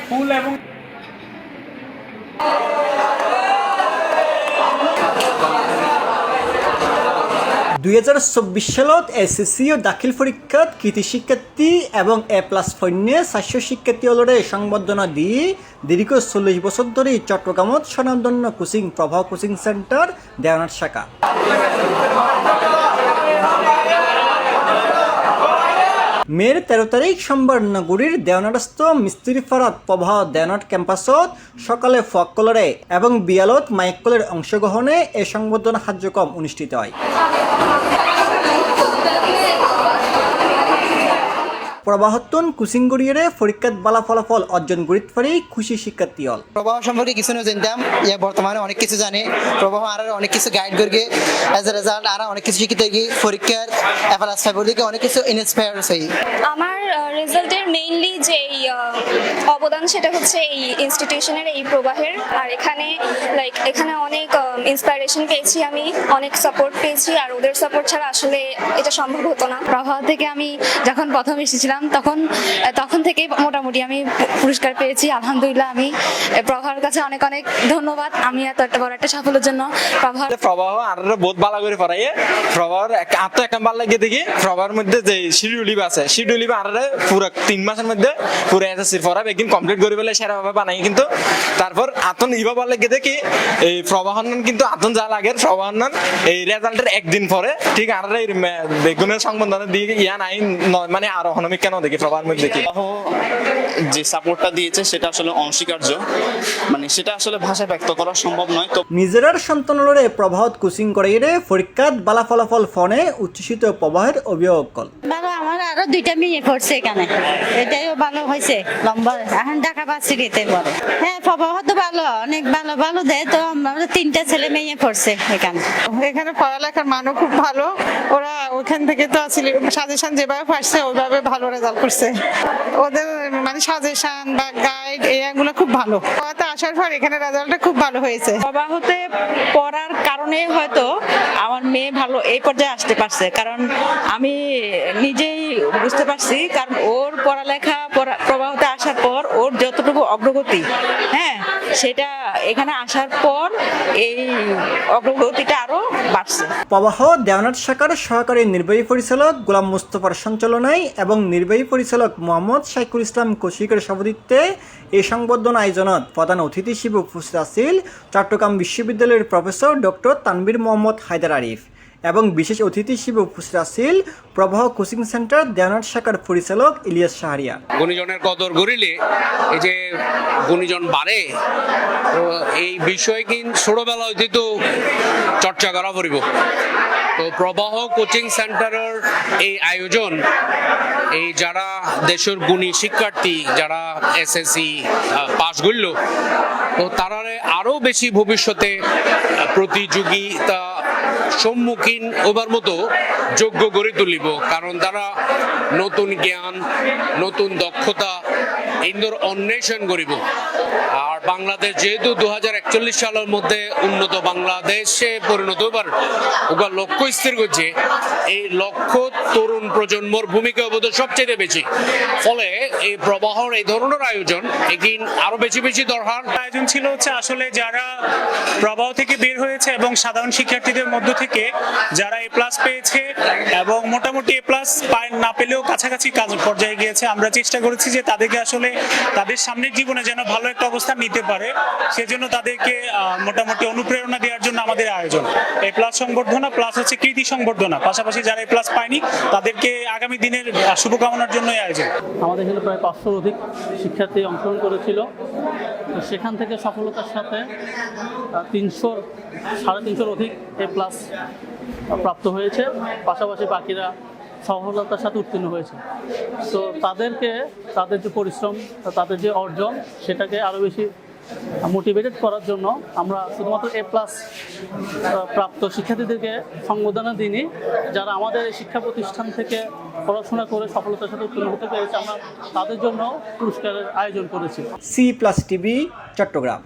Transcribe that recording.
ফুল এবং 2024 সালত এসএসসি ও দাখিল পরীক্ষাত কৃতি শিক্ষার্থী এবং এ প্লাস ফন্যে 400 শিক্ষার্থী অলরে সংবর্ধনা দিয়ে দীর্ঘ 40 বছর ধরে চট্টগ্রামত স্বনামধন্য কোচিং প্রভা কোচিং সেন্টার দেওনাট শাখা মের 13 তারিখ সোমবার নগরীর দেওনাটস্থ মিস্ত্রিপাড়াত প্রভা দেওনাট ক্যাম্পাসত সকালে ফকলরে এবং বিয়ালত মাইকলের অংশগ্রহণে এ সংবর্ধনা কার্যক্রম অনুষ্ঠিত হয়। প্রবাহতন কোচিং গড়িয়ে পরীক্ষাত বালা ফলাফল অর্জন করিতে পারি খুশি শিক্ষার্থী হল। প্রবাহ সম্পর্কে কিছু জানতাম, ইয়া বর্তমানে অনেক কিছু জানে। প্রবাহ আর অনেক কিছু গাইড করবে, অ্যাজ এ রেজাল্ট আর অনেক কিছু শিখতে গিয়ে পরীক্ষার এফএলএস ফাইভ দিকে অনেক কিছু ইন্সপায়ার হই। আমার রেজাল্টের মেইনলি যে অবদান সেটা হচ্ছে এই ইনস্টিটিউশনের এই প্রবাহের, আর এখানে অনেক ইন্সপায়ারেশন পেয়েছি, আমি অনেক সাপোর্ট পেয়েছি, আর ওদের সাপোর্ট ছাড়া আসলে এটা সম্ভব হতো না। প্রবাহ থেকে আমি যখন প্রথম এসেছিলাম তখন থেকে মোটামুটি আমি পুরস্কার পেয়েছি। আলহামদুলিল্লাহ, আমি প্রবাহের কাছে অনেক অনেক ধন্যবাদ। আমি এত একটা বড় একটা সাফল্যের জন্য প্রবাহ আর বহুত ভালো করে পড়াইয়ে। প্রবাহর আত্ম এক ভাল লাগে দেখি প্রবাহের মধ্যে যে শিডিউলিভ আছে, শিডিউলিভ আর পুরো 3 মাসের মধ্যে পুরো এসএসসি পড়া একদিন কমপ্লিট করে ফেলে সেরা ভাবে বানাই। কিন্তু তারপর আতন ইবা ভাল লাগে দেখি এই প্রবাহন কিন্তু আতন যা লাগে প্রবাহন এই রেজাল্টের একদিন পরে ঠিক আর এই বেগুনের সংবর্ধনা দিয়ে ইয়া নাই মানে আরো হনমিক কেন দেখি প্রবাহের মধ্যে দেখি যে সাপোর্টটা দিয়েছে সেটা আসলে অনস্বীকার্য, মানে সেটা আসলে ভাষায় ব্যক্ত করা সম্ভব নয়। তো নিজের সন্তানরে প্রবাহত কোচিং করাইরে পরীক্ষাত বালা ফলাফল ফোনে উচ্ছ্বসিত প্রবাহের অভিভাবক কল। ভালো, আমার আরো 2টা মেয়ে পড়ছে এখানে, এটাও ভালো হয়েছে। লম্বা এখন ঢাকা ভার্সিটিতে পড়ে। হ্যাঁ, প্রবাহ তো ভালো, অনেক ভালো ভালো দেয়। তো আমরা 3টা ছেলে মেয়ে পড়ছে এখানে পড়ালেখার মানও খুব ভালো। ওরা ওখান থেকে তো আসলে সাজেশন যেভাবে পাচ্ছে ওইভাবে ভালো রেজাল্ট করছে। ওদের মানে সাজেশন বা গাইড এগুলো খুব ভালো। আসার পর এখানে রেজাল্টটা খুব ভালো হয়েছে। প্রবাহতে পড়ার কারণে হয়তো আমার মেয়ে ভালো এই পর্যায়ে আসতে পারছে, কারণ আমি নিজেই বুঝতে পারছি, কারণ ওর পড়ালেখা প্রবাহতে আসার পর ওর যতটুকু অগ্রগতি, হ্যাঁ, সেটা এখানে আসার পর এই অগ্রগতিটা আরো বাড়ছে। প্রবাহ দেওনাট শাখার সহকারী নির্বাহী পরিচালক গোলাম মুস্তফার সঞ্চালনায় এবং নির্বাহী পরিচালক মোহাম্মদ শাইকুল ইসলাম কৌশিকের সভাপতিত্বে এই সংবর্ধনা আয়োজনত প্রধান অতিথি হিসেবে উপস্থিত আছেন চট্টগ্রাম বিশ্ববিদ্যালয়ের প্রফেসর ডক্টর তানভীর মোহাম্মদ হায়দার আরিফ এবং বিশেষ অতিথি হিসেবে উপস্থিত আছেন প্রবাহ কোচিং সেন্টার দেওনাট শাখার পরিচালক ইলিয়াস শাহরিয়া। গুণীজনের কদর করিলে এই যে গুণীজন বাড়ে, তো এই বিষয় কিন্তু ছোটবেলা হইতে তো চর্চা করা পড়িব। তো প্রবাহ কোচিং সেন্টারের এই আয়োজন, এই যারা দেশের গুণী শিক্ষার্থী যারা এসএসসি পাস করল, তো তারা আরো বেশি ভবিষ্যতে প্রতিযোগিতা সম্মুখীন হবার মতো যোগ্য গড়ে তুলিব, কারণ তারা নতুন জ্ঞান নতুন দক্ষতা ইন্দোর অন্বেষণ করিব। আর বাংলাদেশ যেহেতু 2041 সালের মধ্যে উন্নত বাংলাদেশে পরিণত হবার ওরা লক্ষ্য স্থির করছে, এই লক্ষ্য তরুণ প্রজন্মর ভূমিকা বোধ সবচেয়ে বেশি। ফলে এই প্রবাহর এই ধরনের আয়োজন এগিন আরো বেশি বেশি দরকার। আয়োজন ছিল হচ্ছে আসলে যারা প্রবাহ থেকে বের হয়েছে এবং সাধারণ শিক্ষার্থীদের মধ্য থেকে যারা এ প্লাস পেয়েছে এবং মোটামুটি এ প্লাস না পেলেও কাছাকাছি কাজ পর্যায়ে গিয়েছে, আমরা চেষ্টা করেছি যে তাদেরকে আসলে তাদের সামনের জীবনে যেন ভালো একটা অবস্থান নিতে পারে, সেজন্য তাদেরকে মোটামুটি অনুপ্রেরণা দেওয়ার জন্য আমাদের আয়োজন। এ প্লাস সংবর্ধনা প্লাস হচ্ছে কৃতি সংবর্ধনা, পাশাপাশি যারা এ প্লাস পায়নি তাদেরকে আগামী দিনের শুভকামনার জন্য আয়োজন। আমাদের এখানে প্রায় 500-র অধিক শিক্ষার্থী অংশগ্রহণ করেছিল। তো সেখান থেকে সফলতার সাথে 300-350-র অধিক এ প্লাস প্রাপ্ত হয়েছে, পাশাপাশি বাকিরা সফলতার সাথে উত্তীর্ণ হয়েছে। তো তাদেরকে তাদের যে পরিশ্রম, তাদের যে অর্জন, সেটাকে আরও বেশি মোটিভেটেড করার জন্য আমরা শুধুমাত্র এ প্লাস প্রাপ্ত শিক্ষার্থীদেরকে সংবর্ধনা দিইনি, যারা আমাদের এই শিক্ষা প্রতিষ্ঠান থেকে পড়াশোনা করে সফলতার সাথে উত্তীর্ণ হতে পেরেছে, আমরা তাদের জন্য পুরস্কারের আয়োজন করেছি। C+ TV Chittagong.